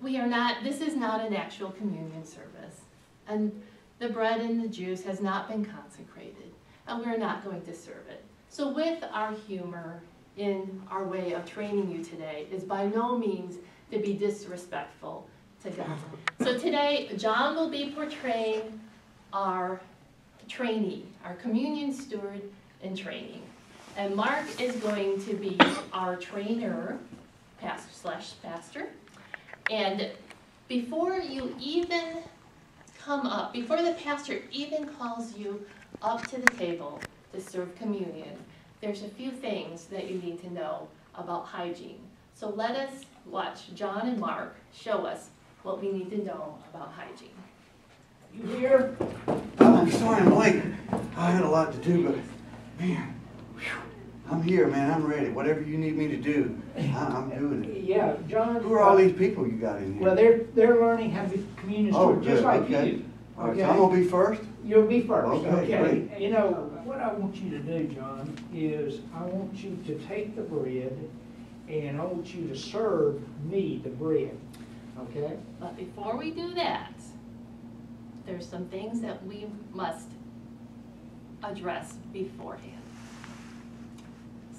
we are not, this is not an actual communion service. And the bread and the juice has not been consecrated, and we're not going to serve it. So with our humor in our way of training you today is by no means to be disrespectful to God. So today, John will be portraying our trainee, our communion steward in training. And Mark is going to be our trainer, pastor/pastor. And before you even come up, before the pastor even calls you up to the table to serve communion, there's a few things that you need to know about hygiene. So let us watch John and Mark show us what we need to know about hygiene. You here? Oh, I'm sorry I'm late. I had a lot to do, but man, whew, I'm here, man. I'm ready. Whatever you need me to do, I'm doing it. Yeah, John. Who are all these people you got in here? Well, they're learning how to be communion stewards, just like okay. you. All right, so I'm gonna be first? You'll be first. Okay, great. You know, what I want you to do, John, is I want you to take the bread and I want you to serve me the bread. Okay? But before we do that, there's some things that we must address beforehand.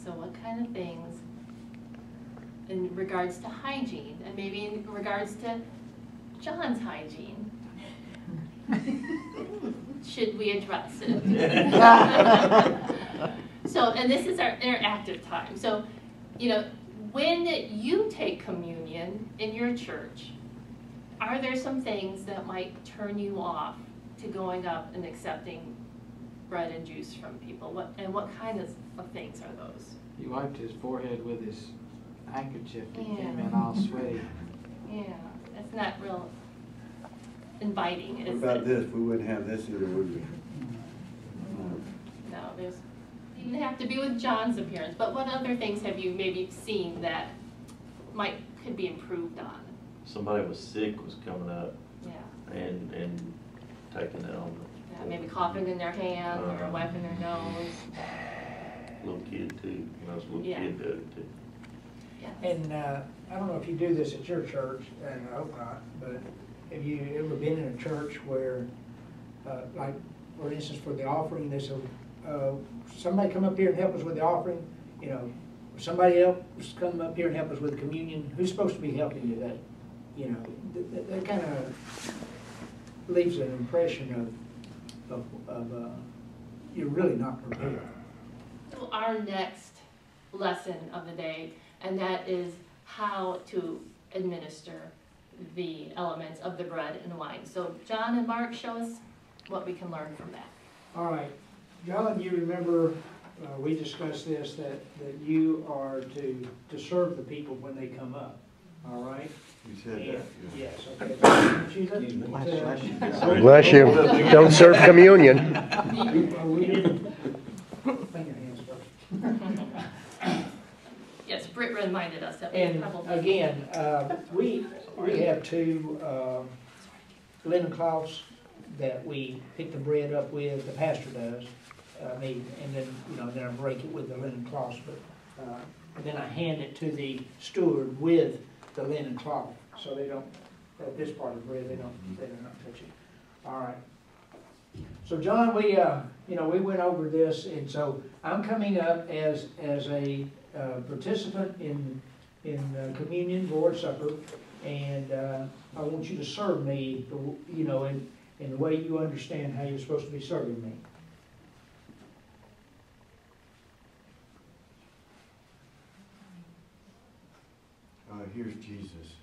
So what kind of things in regards to hygiene, and maybe in regards to John's hygiene, should we address it? So, and this is our interactive time. So, you know, when you take communion in your church, are there some things that might turn you off to going up and accepting bread and juice from people? What kind of things are those? He wiped his forehead with his handkerchief and Yeah. came in all sweaty. Yeah, that's not real inviting, What is about it? this? We wouldn't have this either, would we? No, there's, you didn't have to be with John's appearance, but what other things have you maybe seen that could be improved on? Somebody was sick was coming up Yeah. and taking it on Yeah, maybe coughing in their hand or wiping their nose. the little kid too. When I was a little Yeah. kid, did it too. Yes. And I don't know if you do this at your church, and I hope not, but have you ever been in a church where, like, for instance, for the offering, they said, somebody come up here and help us with the offering, you know, somebody else come up here and help us with communion, who's supposed to be helping you today? You know, that kind of leaves an impression of you're really not prepared. So our next lesson of the day, and that is how to administer the elements of the bread and wine. So John and Mark, show us what we can learn from that. All right, John, you remember we discussed this, that you are to serve the people when they come up, all right? You said that. Yes, okay. Bless you. Don't serve communion. Well, we didn't. Finger hands first. Yes, Britt reminded us that we And probably... again, we have two linen cloths that we pick the bread up with, the pastor does, me, and then, you know, then I break it with the linen cloths, but then I hand it to the steward with the linen cloth, so they don't, at this part of the bread, they don't touch it. All right. So John, we, you know, we went over this, and so I'm coming up as a participant in communion, Lord's Supper, and I want you to serve me, you know, in the way you understand how you're supposed to be serving me. Here's Jesus.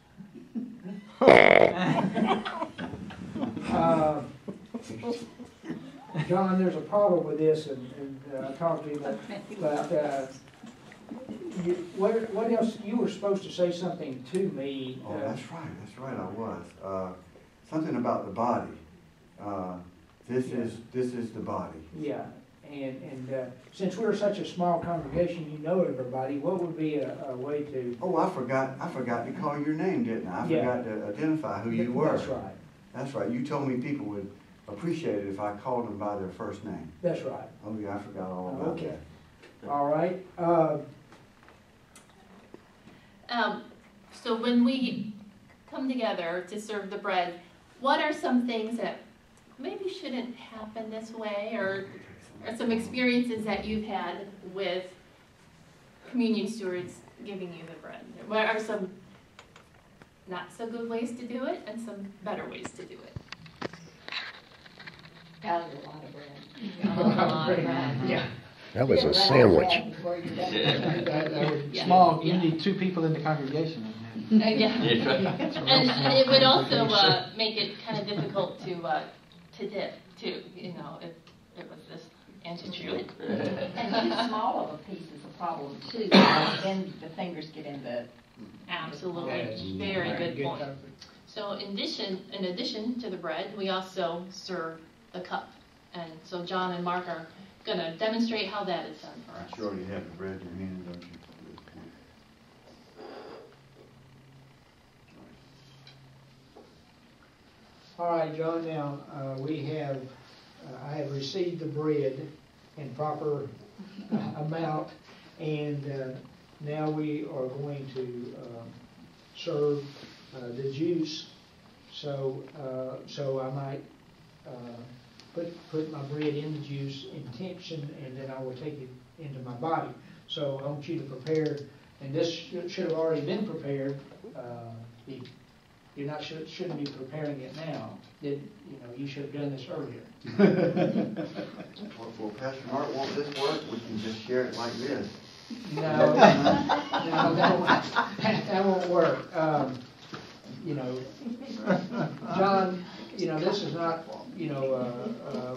John, there's a problem with this, and I talked to you about what else? You were supposed to say something to me. Oh, that's right, I was. Something about the body. This is the body. Yeah, and since we're such a small congregation, you know everybody, what would be a way to... Oh, I forgot to call your name, didn't I? I forgot to identify who you were. That's right. That's right. You told me people would appreciate it if I called them by their first name. That's right. Oh yeah, I forgot all about Okay. that. All right. So when we come together to serve the bread, what are some things that maybe shouldn't happen this way, or some experiences that you've had with communion stewards giving you the bread? What are some not so good ways to do it and some better ways to do it? That was a lot of bread. A lot of bread. Yeah. That was a sandwich. Yeah. Small, you need 2 people in the congregation. Yeah. Yeah. And it would also make it kind of difficult to dip too, you know, if it was this inch and shoot. And too small of a piece is a problem too, because then the fingers get in the. Absolutely, very good point. So in addition to the bread, we also serve the cup. And so John and Mark are going to demonstrate how that is done for us. You already have the bread in your hand, don't you? All right, John, now, I have received the bread in proper amount, and now we are going to serve the juice. So I might put my bread in the juice in tension, and then I will take it into my body. So I want you to prepare, and this should have already been prepared. You're not shouldn't be preparing it now. You should have done this earlier. Well, Pastor Mark, won't this work? We can just share it like this. No, that won't work. John, this is not,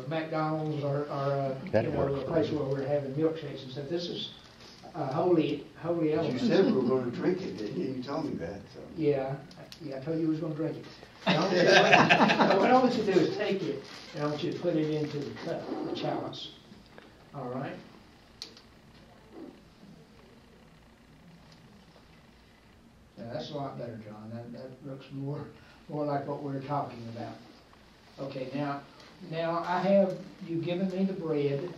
McDonald's or a place where we're having milkshakes and stuff. This is holy You elements. said we were going to drink it, didn't you? You told me that. So. Yeah, I told you I was going to drink it. What I want you to do is take it, and I want you to put it into the cup, the chalice. All right? Now, that's a lot better, John. That looks more like what we're talking about. Okay, now I have you given me the bread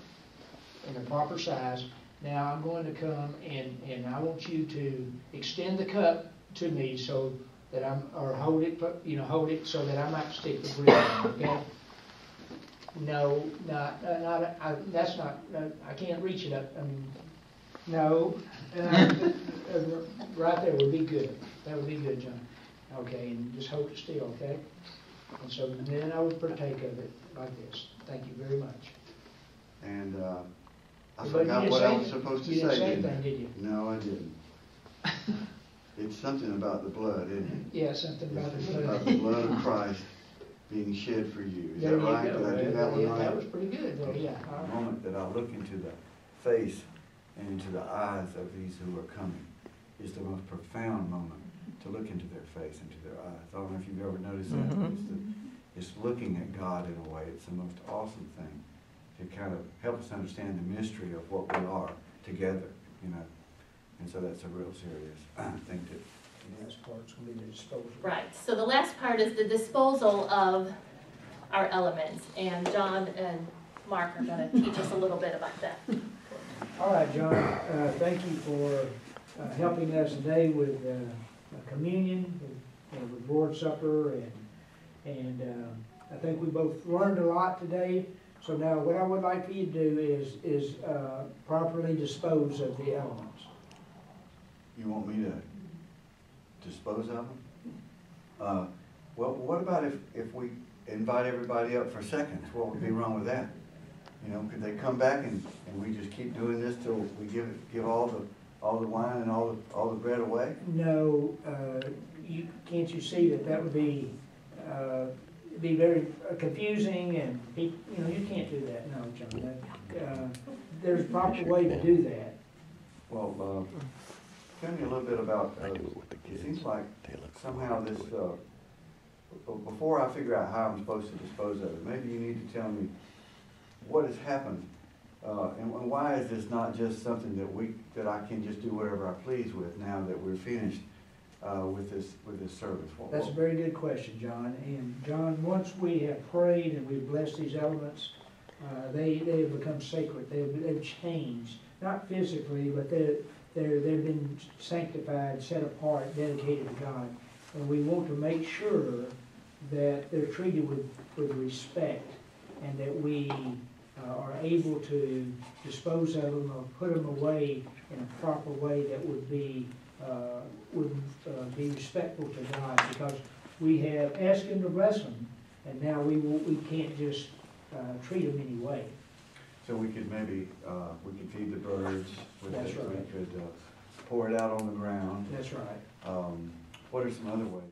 in the proper size. Now I'm going to come and I want you to extend the cup to me so that hold it so that I might stick the bread in, okay? No, that's not, I can't reach it up. No, right there would be good. That would be good, John. Okay, and just hold it still, okay? And so then I would partake of it like this. Thank you very much. And I But forgot you what didn't I was say- supposed to you didn't say, say didn't I? anything, did you? No, I didn't. It's something about the blood, isn't Yeah, something it? about It's the about the blood of Christ being shed for you. Is There that you right? go. Did I do that one Yeah, right? that was pretty good there, yeah. All The right. moment that I look into the face and into the eyes of these who are coming is the most profound moment, to look into their face, into their eyes. I don't know if you've ever noticed that. It's looking at God in a way. It's the most awesome thing to kind of help us understand the mystery of what we are together, And so that's a real serious thing to. The last part's going to be the disposal. Right, so the last part is the disposal of our elements, and John and Mark are going to teach us a little bit about that. All right, John, thank you for helping us today with communion, with Lord's Supper, and I think we both learned a lot today. So now what I would like for you to do is properly dispose of the elements. You want me to dispose of them? Well, what about if we invite everybody up for seconds? What would be wrong with that? Could they come back and we just keep doing this till we give all the wine and all the bread away? No, can't you see that would be very confusing, and you can't do that. No, John. There's a proper way to do that. Well, tell me a little bit about. It seems like somehow this. Before I figure out how I'm supposed to dispose of it, maybe you need to tell me what has happened, and why is this not just something that I can just do whatever I please with now that we're finished with this service? That's a very good question, John. And John, once we have prayed and we've blessed these elements, they have become sacred. They've changed, not physically, but they've been sanctified, set apart, dedicated to God. and we want to make sure that they're treated with respect, and that we are able to dispose of them or put them away in a proper way that would be respectful to God, because we have asked Him to bless them, and now we can't just treat them anyway. So we could maybe, we could feed the birds with That's it, right. we could pour it out on the ground. That's right. What are some other ways?